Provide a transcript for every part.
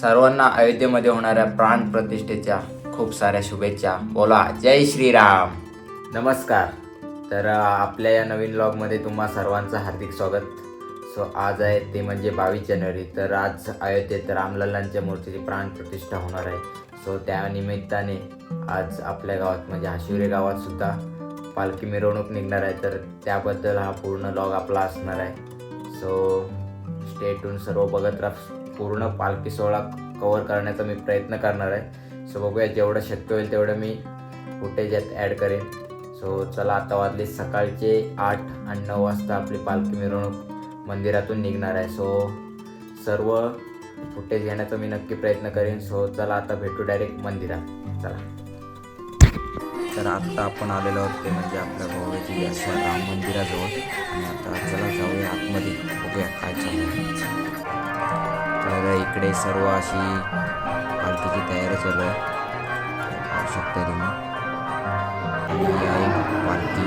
सर्वांना अयोध्येमध्ये होणाऱ्या प्राण प्रतिष्ठेच्या खूप साऱ्या शुभेच्छा. बोला जय श्रीराम. नमस्कार. तर आपल्या या नवीन व्लॉगमध्ये तुम्हा सर्वांचं हार्दिक स्वागत. आज आहे ते म्हणजे 22 जानेवारी. तर आज अयोध्येत रामलल्लांच्या मूर्तीची प्राण प्रतिष्ठा होणार आहे. त्या निमित्ताने आज आपल्या गावात म्हणजे आशिवरे गावात सुद्धा पालखी मिरवणूक निघणार आहे. तर त्याबद्दल हा पूर्ण व्लॉग आपला असणार आहे. स्टे ट्यून, सर्व बघत राहा. पूर्ण पालखी सोहळा कव्हर करण्याचा मी प्रयत्न करणार आहे. बघूया, जेवढं शक्य होईल तेवढं मी फुटेज यात ॲड करेन. चला, आता वाजले सकाळचे 8 आणि 9 वाजता आपली पालखी मिरवणूक मंदिरातून निघणार आहे. सर्व फुटेज घेण्याचा मी नक्की प्रयत्न करेन. चला, आता भेटू डायरेक्ट मंदिरात. चला. तर आत्ता आपण आलेलो आहोत ते म्हणजे आपल्या गोव्याची अशा राम मंदिराजवळ. आणि आता चला जाऊया आतमध्ये, बघूया काय चालू आहे. तर इकडे सर्व अशी पालखीची तयारी चालू आहे, पाहू शकता तुम्ही. आणि आहे पालखी,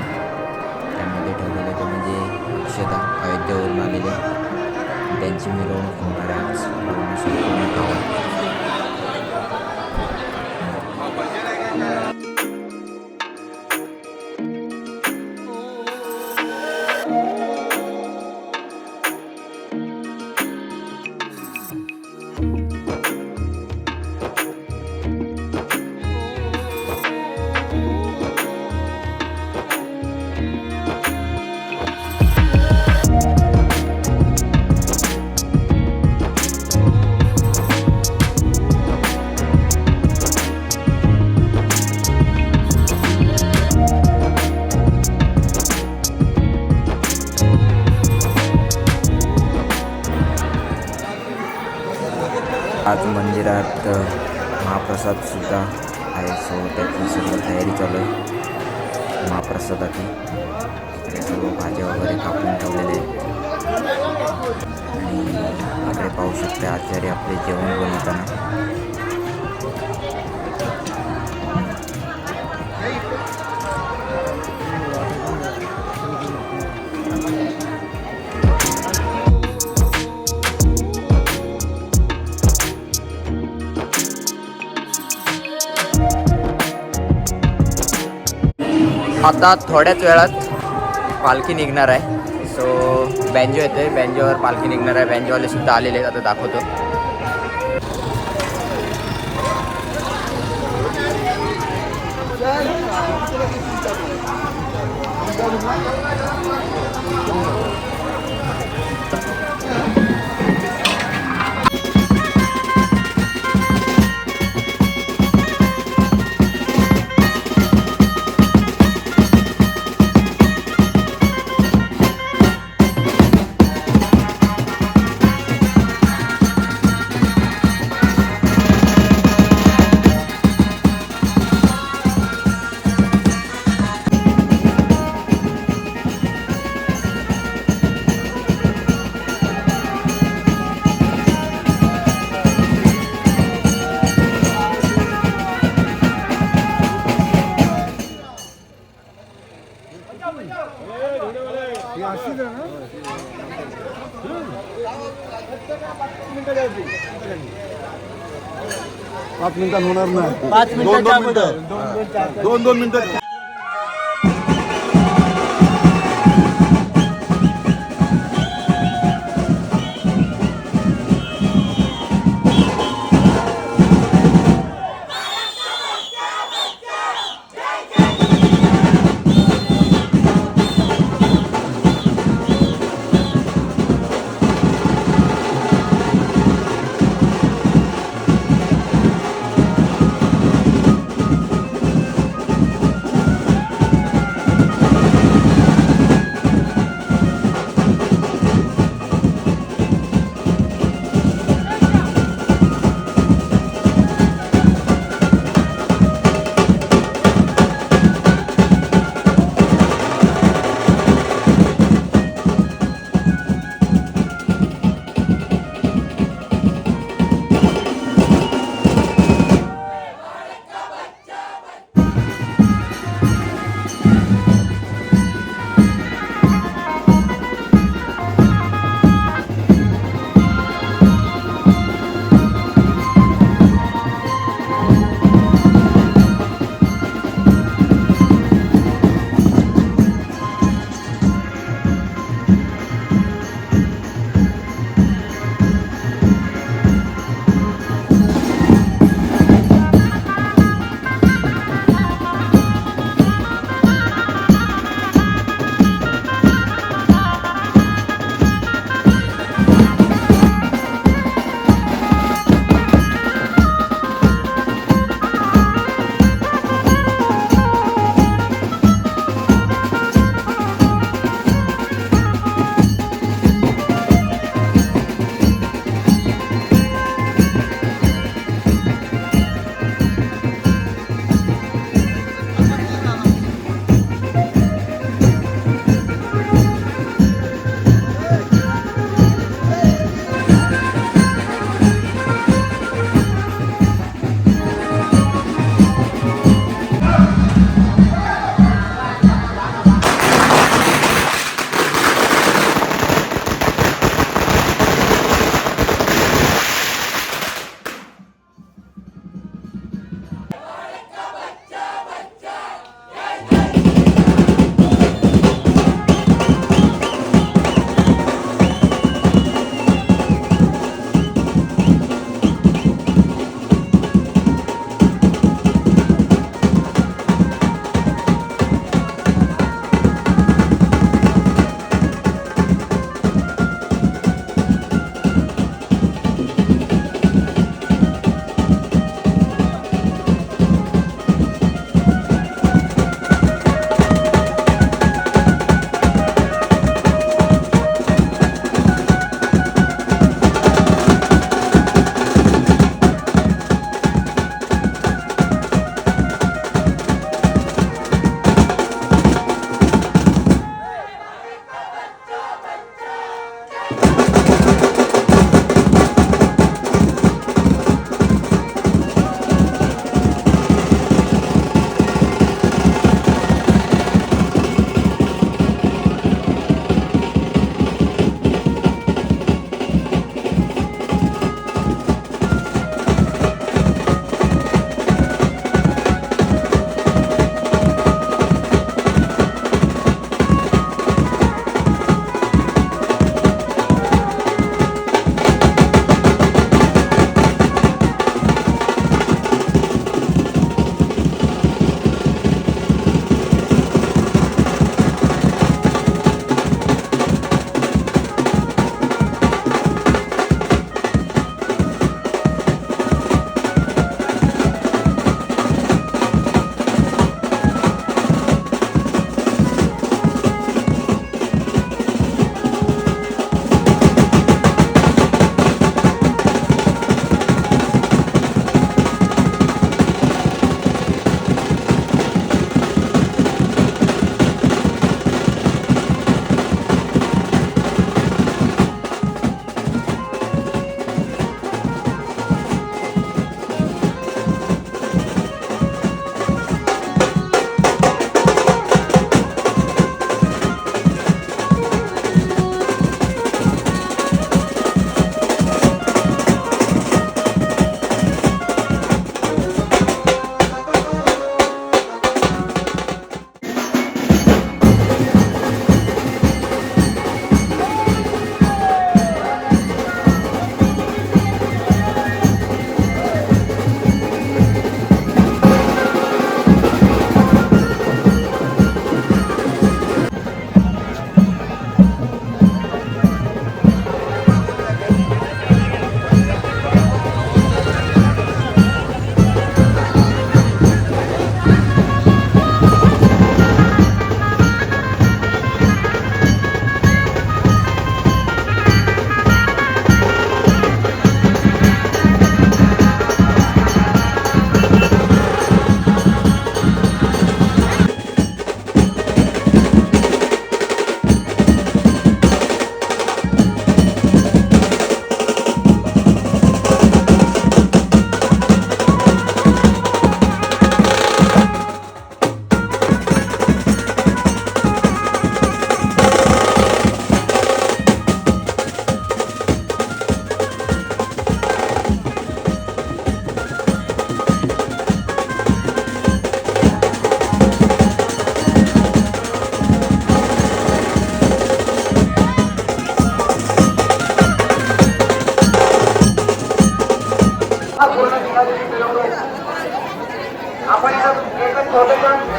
त्यामध्ये ठेवलेलं ते म्हणजे अक्षदा अयोध्येवरून आलेले, त्यांची मिरवणूक होणार आहे आज पूर्ण गावात. आज मंदिरात महाप्रसाद सुद्धा आहे. त्याची सर्व तयारी चालू आहे महाप्रसादाची. इकडे सर्व भाज्या वगैरे कापून ठेवलेले आहेत. आणि इकडे पाहू शकता आचार्य आपले जेवण बनवताना. आता थोड्याच वेळात पालखी निघणार आहे. बँजो येते, बँजोवर पालखी निघणार आहे. बँजोवाले सुद्धा आलेले आहेत, आता दाखवतो. पाच मिनिटात होणार नाही. 5 मिनिटं, 2 मिनिटं.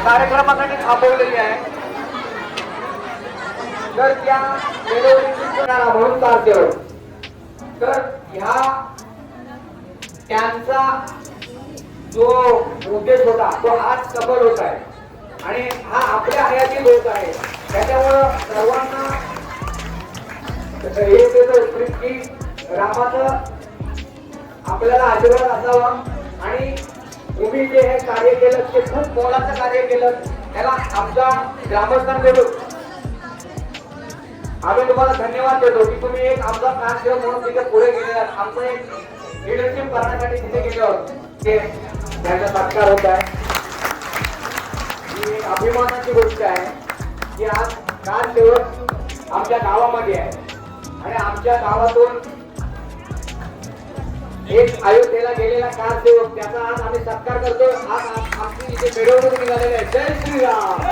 कार्यक्रमासाठी थांबवलेली आहे. तर त्या म्हणून चालते. तर ह्या त्यांचा जो उद्देश होता तो आज सफल होत आहे आणि हा आपल्या हयातीत होत आहे. त्याच्यामुळं सर्वांना हे उत्कृष्ट की रामाचं आपल्याला आशीर्वाद असावा आणि तुम्ही जे हे कार्य केलं ते खूप मोलाचं कार्य केलं. त्याला आमच्या ग्रामस्थांकडून आम्ही तुम्हाला धन्यवाद देतो की तुम्ही एक आमचा कार्यक्रम म्हणून तिथे पुढे गेलेला आमचं एक लिडरशिप करण्यासाठी तिथे गेले आहोत. ते त्यांचा सत्कार होत आहे. ही एक अभिमानाची गोष्ट आहे की आज कारसेवक आमच्या गावामध्ये आहे आणि आमच्या गावातून एक अयोध्येला गेलेला कारसेवक त्याचा आज आम्ही सत्कार करतोय. आज आमची इथे मिरवणूक निघालेली आहे. जय श्रीराम.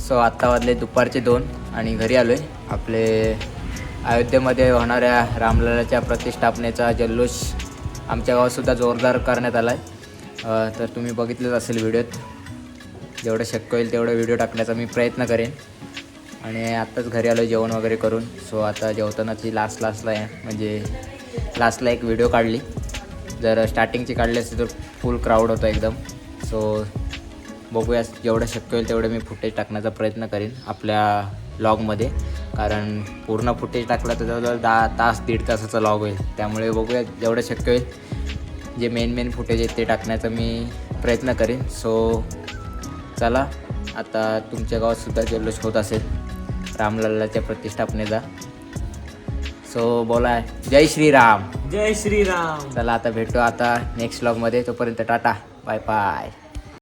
सो आत्ता वाजले दुपारचे 2 आणि घरी आलो आहे. आपले अयोध्येमध्ये होणाऱ्या रामललाच्या प्रतिष्ठापनेचा जल्लोष आमच्या गावातसुद्धा जोरदार करण्यात आला आहे. तर तुम्ही बघितलंच असेल व्हिडिओत. जेवढं शक्य होईल तेवढं व्हिडिओ टाकण्याचा मी प्रयत्न करेन. आणि आत्ताच घरी आलो जेवण वगैरे करून. सो आता जेवतानाची लास्टला आहे, म्हणजे लास्टला एक व्हिडिओ काढली. जर स्टार्टिंगची काढली असती तर फुल क्राऊड होता एकदम. सो बघूया, जेवढं शक्य होईल तेवढं मी फुटेज टाकण्याचा प्रयत्न करेन आपल्या लॉगमध्ये. कारण पूर्ण फुटेज टाकला तर जवळजवळ 10 तास 1.5 तासाचा लॉग होईल. त्यामुळे बघूया, जेवढं शक्य होईल जे मेन फुटेज आहेत ते टाकण्याचा मी प्रयत्न करेन. सो चला, आता तुमच्या गावातसुद्धा जल्लोष होत असेल रामलल्लाच्या प्रतिष्ठापनेचा. सो बोला जय श्रीराम. जय श्रीराम. चला आता भेटू आता नेक्स्ट व्लॉगमध्ये. तोपर्यंत टाटा, बाय बाय.